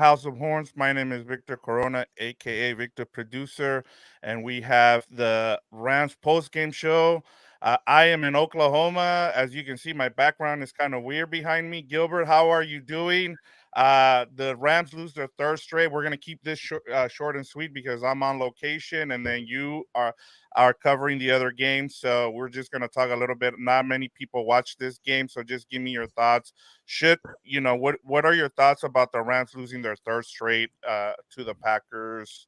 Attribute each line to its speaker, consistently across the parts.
Speaker 1: House of Horns. My name is Victor Corona, aka Victor Producer, and we have the Rams postgame show. I am in Oklahoma. As you can see, my background is kind of weird behind me. Gilbert, how are you doing? The Rams lose their third straight. We're gonna keep this short and sweet because I'm on location, and then you are covering the other games. So we're just gonna talk a little bit. Not many people watch this game, so just give me your thoughts. Should what are your thoughts about the Rams losing their third straight to the Packers?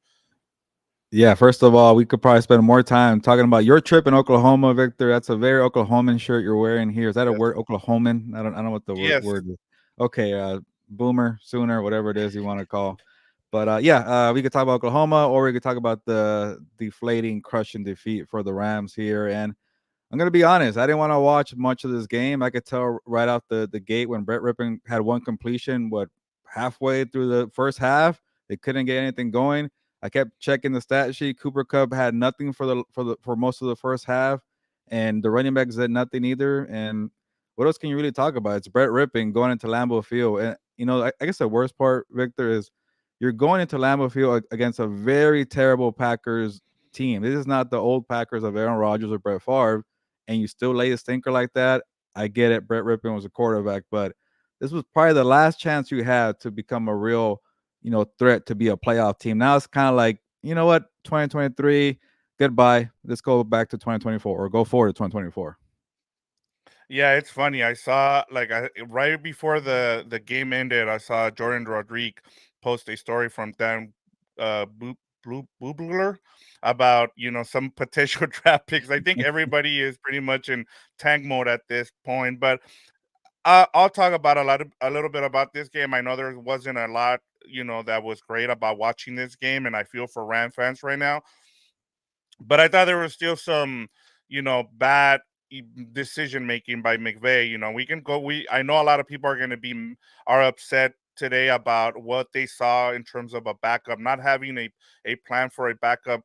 Speaker 2: Yeah, first of all, we could probably spend more time talking about your trip in Oklahoma, Victor. That's a very Oklahoman shirt you're wearing here. Is that a
Speaker 1: Yes.
Speaker 2: word, Oklahoman? I don't know what the
Speaker 1: Yes.
Speaker 2: word is. Okay, boomer, sooner, whatever it is you want to call. But we could talk about Oklahoma, or we could talk about the deflating, crushing defeat for the Rams here. And I'm gonna be honest, I didn't want to watch much of this game. I could tell right out the gate when Brett Rippon had one completion, halfway through the first half, they couldn't get anything going. I kept checking the stat sheet. Cooper Kupp had nothing for most of the first half, and the running backs did nothing either. And what else can you really talk about? It's Brett Rippon going into Lambeau Field, and I guess the worst part, Victor, is you're going into Lambeau Field against a very terrible Packers team. This is not the old Packers of Aaron Rodgers or Brett Favre, and you still lay a stinker like that. I get it. Brett Rippon was a quarterback, but this was probably the last chance you had to become a real, threat to be a playoff team. Now it's kind of like, you know what, 2023, goodbye. Let's go back to 2024 or go forward to 2024.
Speaker 1: Yeah, it's funny. I saw right before the game ended, I saw Jordan Rodriguez post a story from Dan Bubler about some potential draft picks. I think everybody is pretty much in tank mode at this point, but I'll talk about a little bit about this game. I know there wasn't a lot, that was great about watching this game, and I feel for Ram fans right now. But I thought there was still some, bad decision making by McVay. We can go. I know a lot of people are going to are upset today about what they saw in terms of a backup, not having a plan for a backup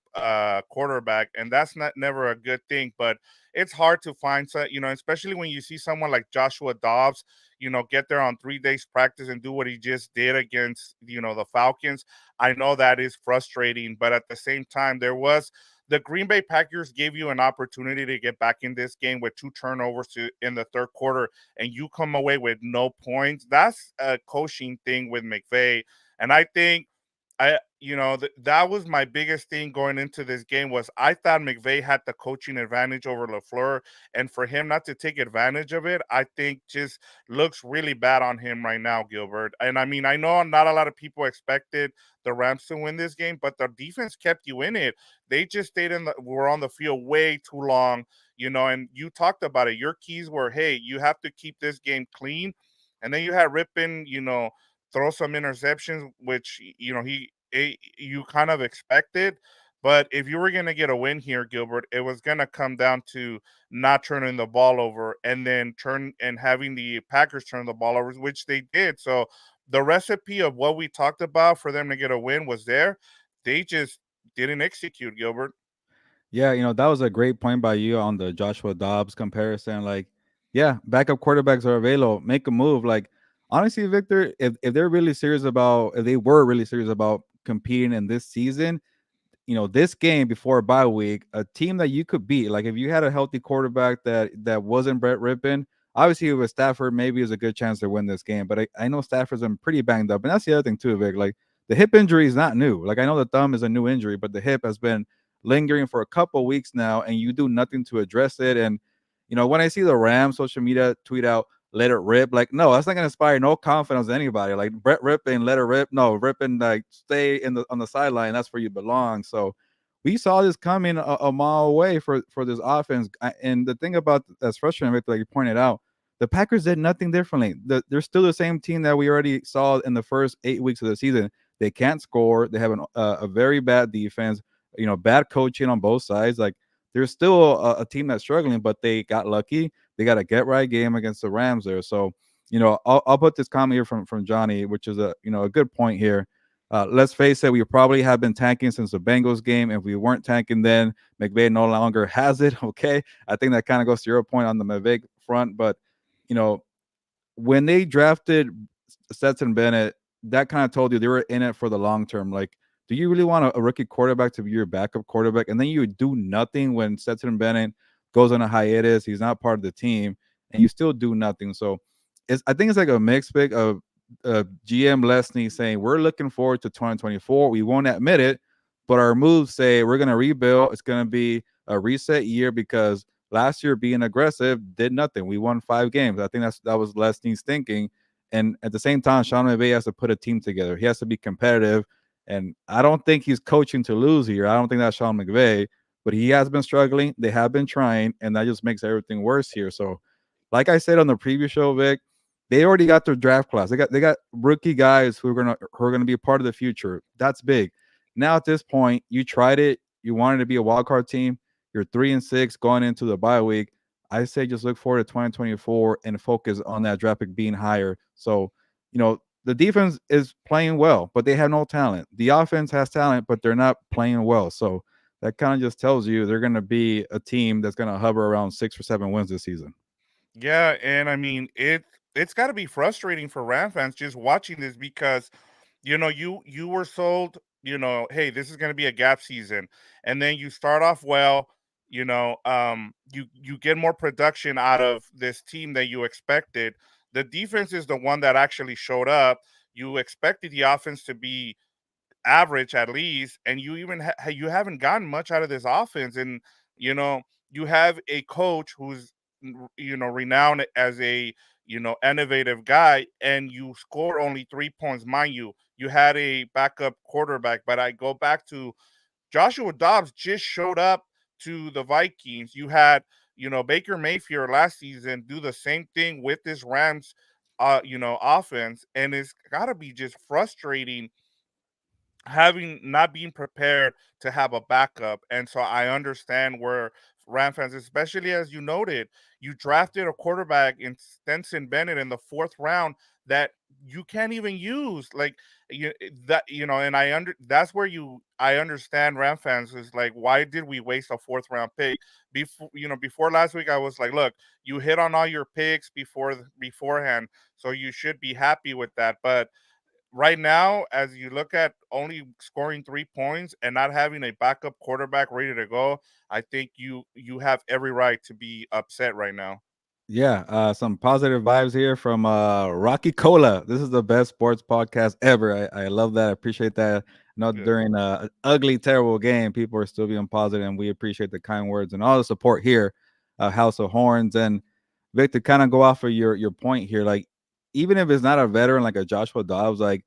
Speaker 1: quarterback, and that's not never a good thing. But it's hard to find, especially when you see someone like Joshua Dobbs, get there on 3 days practice and do what he just did against, the Falcons. I know that is frustrating, but at the same time, the Green Bay Packers gave you an opportunity to get back in this game with two turnovers in the third quarter, and you come away with no points. That's a coaching thing with McVay, and I think that was my biggest thing going into this game was I thought McVay had the coaching advantage over LaFleur, and for him not to take advantage of it, I think just looks really bad on him right now, Gilbert. And I mean, I know not a lot of people expected the Rams to win this game, but the defense kept you in it. They just were on the field way too long, and you talked about it. Your keys were, hey, you have to keep this game clean. And then you had Rippin, throw some interceptions, which you kind of expected. But if you were going to get a win here, Gilbert, it was going to come down to not turning the ball over and then having the Packers turn the ball over, which they did. So the recipe of what we talked about for them to get a win was there. They just didn't execute, Gilbert.
Speaker 2: Yeah, that was a great point by you on the Joshua Dobbs comparison. Like, yeah, backup quarterbacks are available. Make a move. Like, honestly, Victor, if they were really serious about competing in this season, this game before a bye week, a team that you could beat, like if you had a healthy quarterback that wasn't Brett Rippon, obviously with Stafford, maybe is a good chance to win this game. But I know Stafford's been pretty banged up, and that's the other thing too, Vic. Like the hip injury is not new. Like I know the thumb is a new injury, but the hip has been lingering for a couple weeks now, and you do nothing to address it. And when I see the Rams social media tweet out, let it rip. Like, no, that's not gonna inspire no confidence in anybody. Like Brett Rippon, let it rip. No, Rippon, like stay on the sideline. That's where you belong. So we saw this coming a mile away for this offense. And the thing about that's frustrating, Victor, like you pointed out, the Packers did nothing differently. They're still the same team that we already saw in the first 8 weeks of the season. They can't score. They have a very bad defense. Bad coaching on both sides. Like there's still a team that's struggling, but they got lucky. They got a get right game against the Rams there. So, I'll put this comment here from Johnny, which is a good point here. Let's face it, we probably have been tanking since the Bengals game. If we weren't tanking then, McVay no longer has it. Okay. I think that kind of goes to your point on the McVay front. But, you know, when they drafted Stetson Bennett, that kind of told you they were in it for the long term. Like, do you really want a rookie quarterback to be your backup quarterback, and then you do nothing when Stetson Bennett goes on a hiatus? He's not part of the team, and you still do nothing. So, I think it's like a mixed bag of GM Lesney saying we're looking forward to 2024. We won't admit it, but our moves say we're going to rebuild. It's going to be a reset year because last year being aggressive did nothing. We won 5 games. I think that was Lesney's thinking. And at the same time, Sean McVay has to put a team together. He has to be competitive. And I don't think he's coaching to lose here. I don't think that's Sean McVay, but he has been struggling. They have been trying, and that just makes everything worse here. So, like I said on the previous show, Vic, they already got their draft class. They got rookie guys who are gonna be a part of the future. That's big. Now at this point, you tried it. You wanted to be a wild card team. You're 3-6 going into the bye week. I say just look forward to 2024 and focus on that draft pick being higher. So, the defense is playing well, but they have no talent. The offense has talent, but they're not playing well. So that kind of just tells you they're going to be a team that's going to hover around 6 or 7 wins this season.
Speaker 1: Yeah, and I mean it's got to be frustrating for Ram fans just watching this because you were sold, hey, this is going to be a gap season, and then you start off well, you get more production out of this team than you expected. The defense is the one that actually showed up. You expected the offense to be average at least, and you haven't gotten much out of this offense, and you know you have a coach who's renowned as a innovative guy, and you score only 3 points. Mind you, you had a backup quarterback, but I go back to Joshua Dobbs just showed up to the Vikings. You had Baker Mayfield last season do the same thing with this Rams offense, and it's got to be just frustrating having not being prepared to have a backup. And so I understand where Ram fans, especially as you noted, you drafted a quarterback in Stenson Bennett in the fourth round that you can't even use. Like and that's where I understand Ram fans is like, why did we waste a fourth round pick? Before last week, I was like, look, you hit on all your picks beforehand, so you should be happy with that. But right now, as you look at only scoring 3 points and not having a backup quarterback ready to go, I think you have every right to be upset right now.
Speaker 2: Yeah, some positive vibes here from Rocky Cola. This is the best sports podcast ever. I love that. I appreciate that. Not
Speaker 1: Good.
Speaker 2: during an ugly, terrible game, people are still being positive, and we appreciate the kind words and all the support here. House of Horns and Victor, kind of go off of your point here. Like, even if it's not a veteran like a Joshua Dobbs, like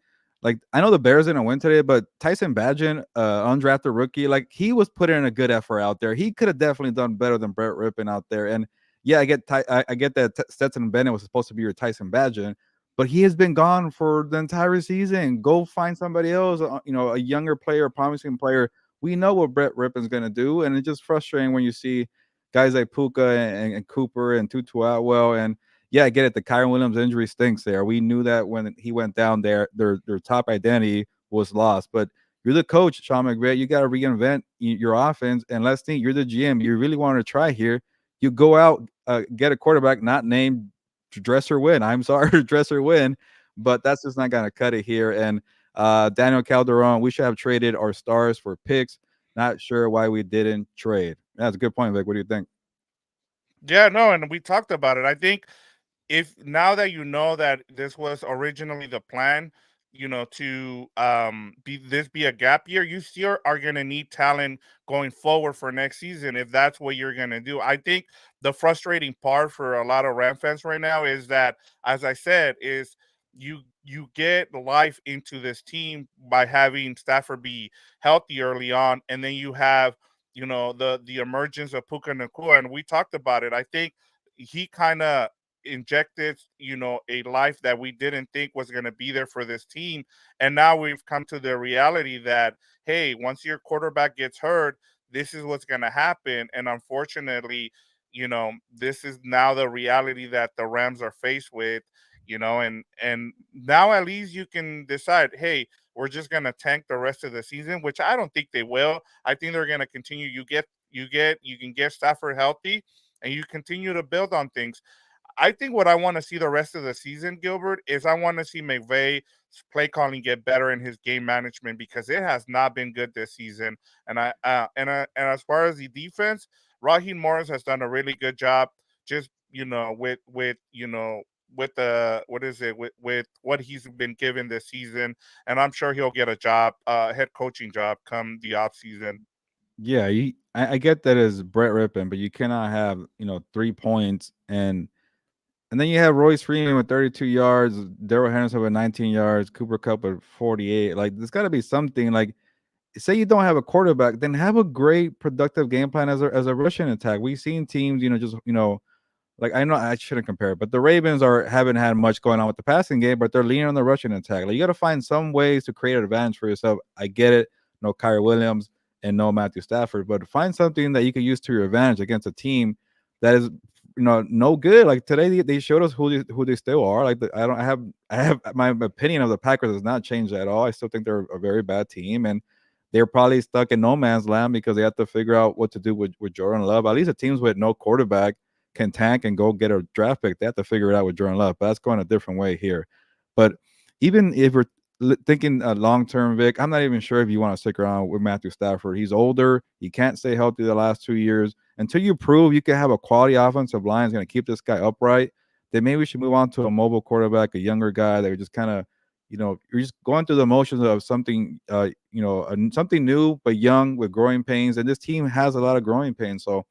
Speaker 2: I know the Bears didn't win today, but Tyson Badgett, undrafted rookie, like he was putting in a good effort out there. He could have definitely done better than Brett Rippon out there, and yeah, I get that Stetson Bennett was supposed to be your Tyson Badgett, but he has been gone for the entire season. Go find somebody else, a younger player, a promising player. We know what Brett Rippon's going to do, and it's just frustrating when you see guys like Puka and Cooper and Tutu Atwell. And yeah, I get it. The Kyron Williams injury stinks there. We knew that when he went down there, their top identity was lost. But you're the coach, Sean McVay. You got to reinvent your offense. And let's think, you're the GM. You really want to try here. You go out, get a quarterback not named Dresser Win. I'm sorry, Dresser Win, but that's just not going to cut it here. And Daniel Calderon, we should have traded our stars for picks. Not sure why we didn't trade. That's a good point, Vic. What do you think?
Speaker 1: Yeah, no, and we talked about it. I think if now that you know that this was originally the plan, to be a gap year, you still are going to need talent going forward for next season if that's what you're going to do. I think the frustrating part for a lot of Ram fans right now is that, as I said, is you get life into this team by having Stafford be healthy early on, and then you have the emergence of Puka Nakua, and we talked about it. I think he kind of injected, a life that we didn't think was going to be there for this team. And now we've come to the reality that, hey, once your quarterback gets hurt, this is what's going to happen. And unfortunately, this is now the reality that the Rams are faced with, and now at least you can decide, hey, we're just going to tank the rest of the season, which I don't think they will. I think they're going to continue. You can get Stafford healthy and you continue to build on things. I think what I want to see the rest of the season, Gilbert, is I want to see McVay's play calling get better in his game management because it has not been good this season. And as far as the defense, Raheem Morris has done a really good job. Just with the what is it with what he's been given this season, and I'm sure he'll get a job, head coaching job, come the off season.
Speaker 2: Yeah, I get that as Brett Rippon, but you cannot have 3 points and then you have Royce Freeman with 32 yards, Daryl Henderson with 19 yards, Cooper Cup with 48. Like there's got to be something. Like say you don't have a quarterback, then have a great productive game plan as a rushing attack. We've seen teams, just like I know I shouldn't compare, but the Ravens haven't had much going on with the passing game, but they're leaning on the rushing attack. Like you got to find some ways to create an advantage for yourself. I get it, no Kyrie Williams and no Matthew Stafford, but find something that you can use to your advantage against a team that is no good. Like today they showed us who they still are. Like I have my opinion of the Packers has not changed at all. I still think they're a very bad team and they're probably stuck in no man's land because they have to figure out what to do with Jordan Love. At least the teams with no quarterback can tank and go get a draft pick. They have to figure it out with Jordan Love, but that's going a different way here. But even if we're thinking long term, Vic, I'm not even sure if you want to stick around with Matthew Stafford. He's older. He can't stay healthy the last 2 years. Until you prove you can have a quality offensive line is going to keep this guy upright, then maybe we should move on to a mobile quarterback, a younger guy that just kind of, you're just going through the motions of something, something new but young with growing pains. And this team has a lot of growing pains. So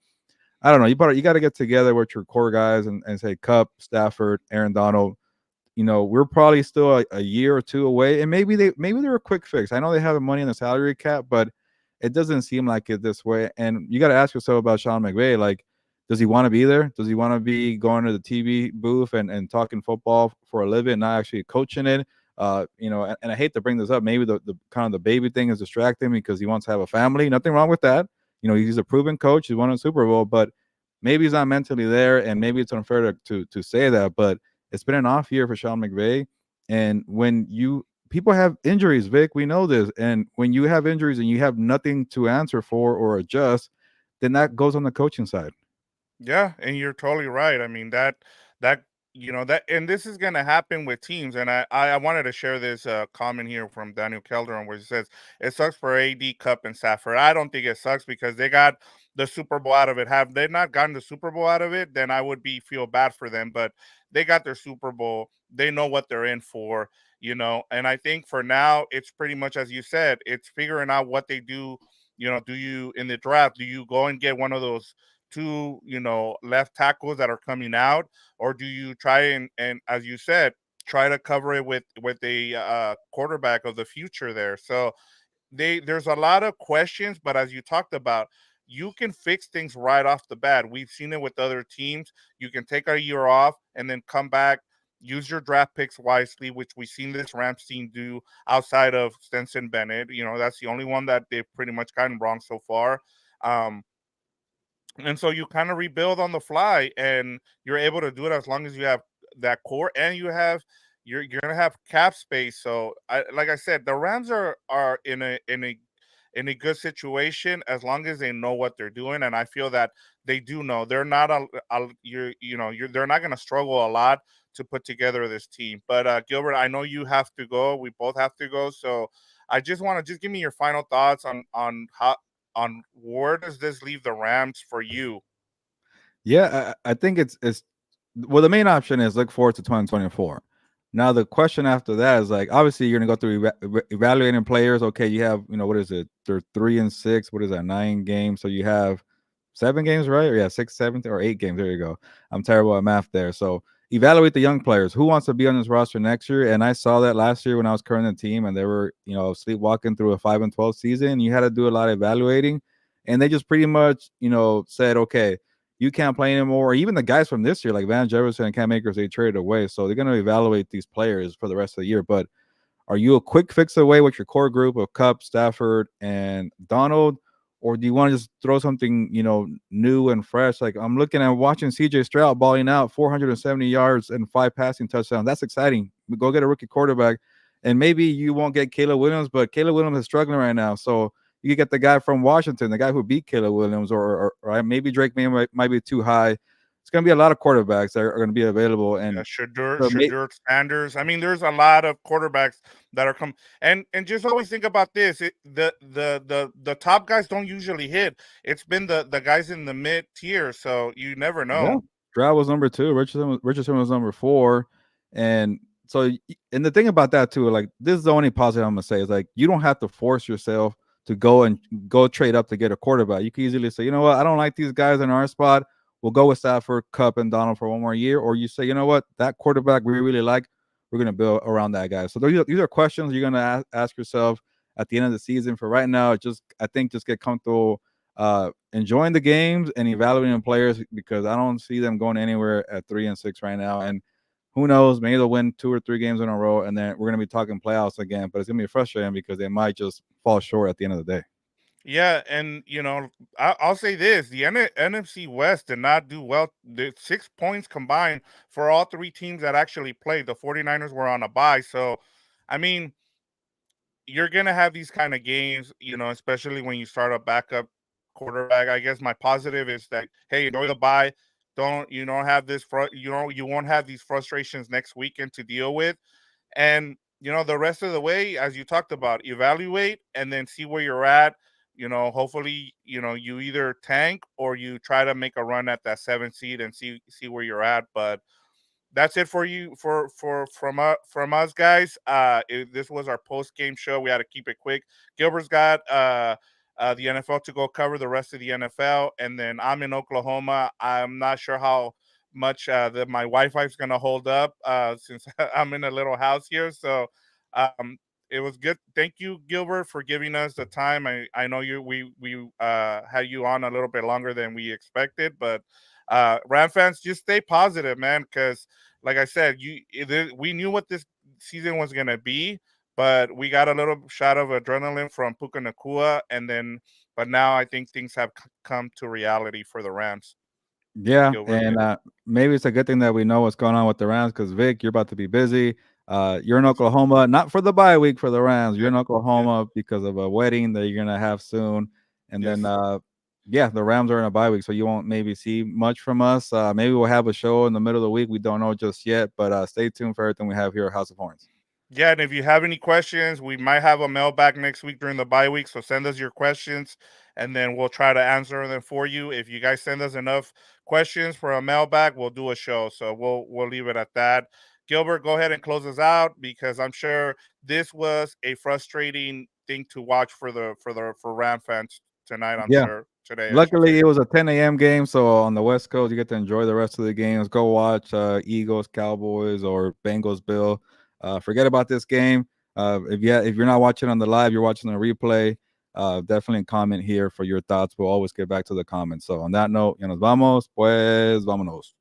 Speaker 2: I don't know. You got to get together with your core guys and say Cup, Stafford, Aaron Donald. We're probably still a year or two away, and maybe they're a quick fix. I know they have the money in the salary cap, but it doesn't seem like it this way. And you got to ask yourself about Sean McVay. Like, does he want to be there? Does he want to be going to the TV booth and talking football for a living, not actually coaching it? And I hate to bring this up. Maybe the kind of the baby thing is distracting because he wants to have a family. Nothing wrong with that. He's a proven coach. He won a Super Bowl, but maybe he's not mentally there, and maybe it's unfair to say that. But it's been an off year for Sean McVay, and when people have injuries, Vic, we know this, and when you have injuries and you have nothing to answer for or adjust, then that goes on the coaching side.
Speaker 1: Yeah, and you're totally right. I mean that that and this is gonna happen with teams. And I wanted to share this comment here from Daniel Calderon where he says it sucks for AD, Cup, and Stafford. I don't think it sucks because they got the Super Bowl out of it. Have they not gotten the Super Bowl out of it, then I would be feel bad for them. But they got their Super Bowl. They know what they're in for, and I think for now it's pretty much as you said, it's figuring out what they do. Do you in the draft, do you go and get one of those two, left tackles that are coming out, or do you try and as you said, try to cover it with a quarterback of the future there? So there's a lot of questions, but as you talked about, you can fix things right off the bat. We've seen it with other teams. You can take a year off and then come back. Use your draft picks wisely, which we've seen this Rams team do outside of Stenson Bennett. That's the only one that they've pretty much gotten wrong so far. Um, and so you kind of rebuild on the fly, and you're able to do it as long as you have that core and you're gonna have cap space. So like I said, the Rams are in a good situation as long as they know what they're doing, and I feel that they do know. They're not they're not gonna struggle a lot to put together this team. But Gilbert, I know you have to go. We both have to go. So I just want to just give me your final thoughts on where does this leave the Rams for you?
Speaker 2: Yeah, I think it's well, the main option is look forward to 2024. Now the question after that is like obviously you're gonna go through evaluating players. Okay, you have what is it? They're 3-6. What is that? 9 games. So you have 7 games, right? Or yeah, 6, 7, or 8 games. There you go. I'm terrible at math there. So evaluate the young players. Who wants to be on this roster next year? And I saw that last year when I was covering the team, and they were sleepwalking through a 5-12 season. You had to do a lot of evaluating, and they just pretty much said, okay, you can't play anymore. Or even the guys from this year, like Van Jefferson and Cam Akers, they traded away. So they're going to evaluate these players for the rest of the year. But are you a quick fix away with your core group of Cup, Stafford, and Donald? Or do you want to just throw something, new and fresh? Like I'm looking at watching CJ Stroud balling out 470 yards and 5 passing touchdowns. That's exciting. Go get a rookie quarterback. And maybe you won't get Caleb Williams, but Caleb Williams is struggling right now. So you get the guy from Washington, the guy who beat Caleb Williams, or maybe Drake May might be too high. it's going to be a lot of quarterbacks that are going to be available.
Speaker 1: Yeah,
Speaker 2: And
Speaker 1: Shadur,
Speaker 2: so
Speaker 1: Shadur Sanders. I mean, there's a lot of quarterbacks that are come and just always think about this. The top guys don't usually hit. It's been the guys in the mid tier, so you never
Speaker 2: yeah,
Speaker 1: know.
Speaker 2: Stroud was number two. Richardson was number four, and so and the thing about that too, like this is the only positive I'm gonna say is like you don't have to force yourself to go trade up to get a quarterback. You can easily say, you know what, I don't like these guys in our spot. We'll go with Stafford, Cup, and Donald for one more year. Or you say, you know what, that quarterback we really like, we're gonna build around that guy. So these are questions you're gonna ask yourself at the end of the season. For right now, just I think just get comfortable enjoying the games and evaluating players because I don't see them going anywhere at 3-6 right now. And who knows, maybe they'll win 2 or 3 games in a row, and then we're gonna be talking playoffs again. But it's gonna be frustrating because they might just fall short at the end of the day.
Speaker 1: Yeah, and I'll say this: the NFC West did not do well. The 6 points combined for all three teams that actually played. The 49ers were on a bye, so I mean, you're gonna have these kind of games, especially when you start a backup quarterback. I guess my positive is that hey, enjoy the bye. Don't you don't have this you won't have these frustrations next weekend to deal with. And the rest of the way, as you talked about, evaluate and then see where you're at. Hopefully, you either tank or you try to make a run at that 7th seed and see where you're at. But that's it for you from us guys. This was our post game show. We had to keep it quick. Gilbert's got the NFL to go cover the rest of the NFL, and then I'm in Oklahoma. I'm not sure how much that my Wi-Fi is gonna hold up since I'm in a little house here. So um, it was good. Thank you, Gilbert, for giving us the time. I know we had you on a little bit longer than we expected, but Ram fans, just stay positive, man, because like I said, we knew what this season was gonna be, but we got a little shot of adrenaline from Puka Nakua, but now I think things have come to reality for the Rams.
Speaker 2: Yeah,
Speaker 1: Gilbert,
Speaker 2: and maybe it's a good thing that we know what's going on with the Rams because Vic, you're about to be busy. You're in Oklahoma, not for the bye week for the Rams. You're
Speaker 1: yes,
Speaker 2: in
Speaker 1: yes,
Speaker 2: Oklahoma because of a wedding that you're gonna have soon, and then
Speaker 1: yes.
Speaker 2: yeah, the Rams are in a bye week, so you won't maybe see much from us. Maybe we'll have a show in the middle of the week. We don't know just yet, but stay tuned for everything we have here at House of Horns.
Speaker 1: Yeah, and if you have any questions, we might have a mailbag next week during the bye week. So send us your questions, and then we'll try to answer them for you. If you guys send us enough questions for a mailbag, we'll do a show. So we'll leave it at that. Gilbert, go ahead and close us out because I'm sure this was a frustrating thing to watch for Ram fans tonight. I'm
Speaker 2: Yeah.
Speaker 1: sure today, I should say.
Speaker 2: Luckily, it was a 10 a.m. game, so on the West Coast, you get to enjoy the rest of the games. Go watch Eagles, Cowboys, or Bengals, Bill. Forget about this game. If you're not watching on the live, you're watching the replay. Definitely comment here for your thoughts. We'll always get back to the comments. So on that note, ya nos vamos, pues vámonos.